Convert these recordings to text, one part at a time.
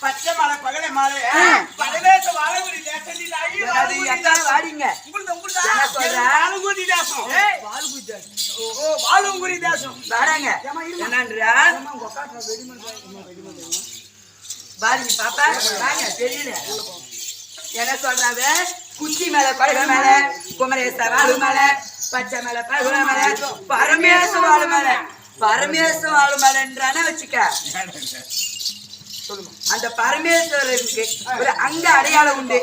பச்சை மலை பகலை மலை பரதேச வாழகுடி தேசம் வாழுங்குடி தேசம் பாருங்க பாப்பா வாங்க தெரியல என்ன சொல்றாங்க குச்சி மேல கொடை மேல குமரேச வாழு மேல பச்சை மேல பகுல மேல பரமேச வாழு மேல பரமேச வாழு மேலன்றான வச்சுக்க அந்த பரமேஸ்வரருக்கு ஒரு அங்க அடையாளம் உண்டு.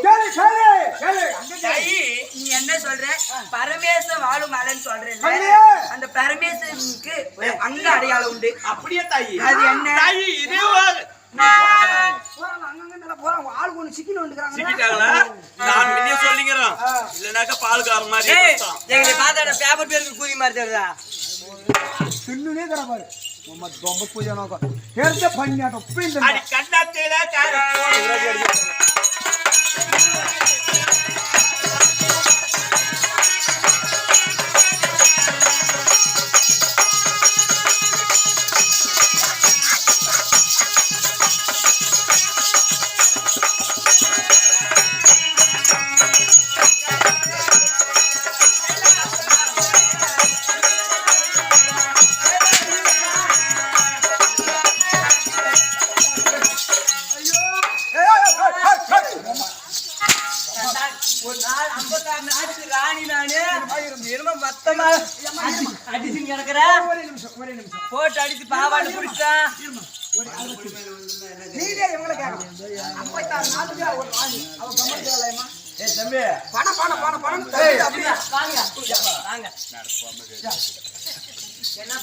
நீ என்ன சொல்ற பரமேஸ்வர வாழும் மலைன்னு சொல்ற அந்த பரமேஸ்வரனுக்கு ஒரு அங்க அடையாளம் உண்டு. அப்படியே தாயி அது என்ன தாயி இதே சொல்லிக்கிறோம் இல்லனாக்க பால்கார மாதிரி எங்களை பார்த்தா பேப்பர் பேருக்கு கூலி மாதிரி தெரியுதா தின்னுனே தர பாரு ரொம்ப பூஜை நோக்கம் கேர்த்த பண்ணியாட்டம் பிடிந்த அடி கண்ணாத்தேல கார போட்டு அடிச்சு பாவாடு குடிச்சா தம்பி பணம் என்ன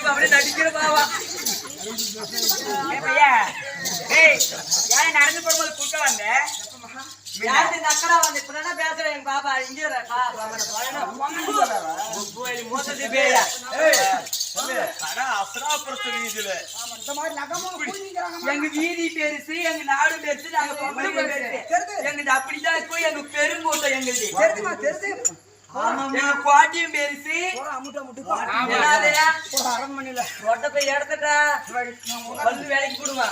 அப்படியே நடிக்கிற பாவா நடந்து போடும்போது குட்ட வந்த அக்கடா வந்து இப்ப பேசுறேன் எங்க பாப்பா இங்க எங்க வீதி பெருசு எங்க நாடு பெருசு நாங்க பொம்பளை பெருசு எங்களுக்கு அப்படிதான் இருக்கும் எங்க பெருங்கூட்டம் எங்களுக்கு எங்க குவாட்டியும் பெருசு அரண்மனையில ஒட்ட போய் எடுத்துட்டா வந்து வேலைக்கு போடுவா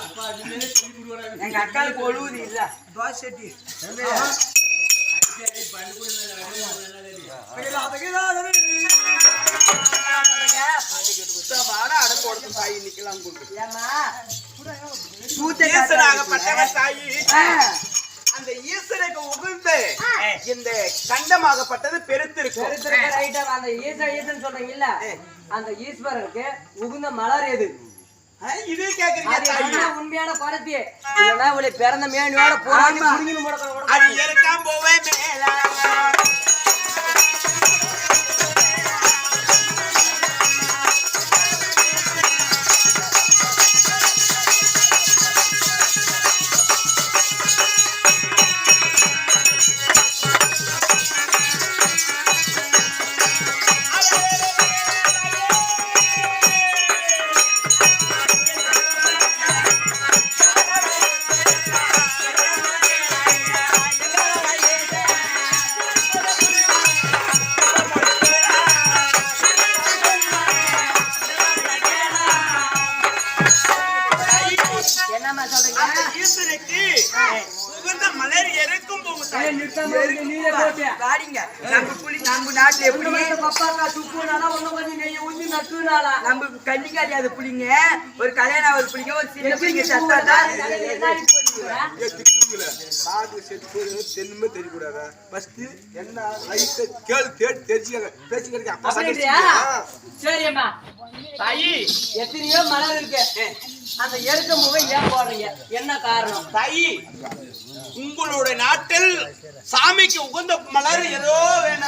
எங்க அக்காளுக்கு ஒழுவுது இல்ல தோசை செட்டி அந்த ஈஸ்வருக்கு உகந்து இந்த கண்டமாகப்பட்டது பெருத்திருக்கும். அந்த ஈஸ்வரன் சொல்றீங்க இல்ல அந்த ஈஸ்வரருக்கு உகுந்த மலர் எது இது கேக்குறீங்க உண்மையான குறைத்தியே இல்லைன்னா உங்களை பிறந்த மேனியோட போராடி அது இருக்காம போவே மேல நான் சொல்றேங்க அந்த ஈசனுக்கு உகந்த மலர் எருக்கும் போது தாய். வாடிங்க நம்ம நாட்டுல எப்படி நம்ம கன்னிக்காரி அது புளிங்க ஒரு கல்யாணம் ஒரு புளிங்க ஒரு சின்ன புளிங்க சத்தாதான் காது செத்து போய் தென்னுமே தெரியக்கூடாதா ஃபர்ஸ்ட் என்ன லைட்டை கேள் கேட்டு தெரிஞ்சுக்க பேச்சு கிடைக்க அப்பா சரியம்மா தாயி எத்தனையோ மலர் இருக்கு அந்த எருக்க முகம் ஏன் போடுறீங்க என்ன காரணம் தாயி உங்களுடைய நாட்டில் சாமிக்கு உகந்த மலர் ஏதோ வேணும்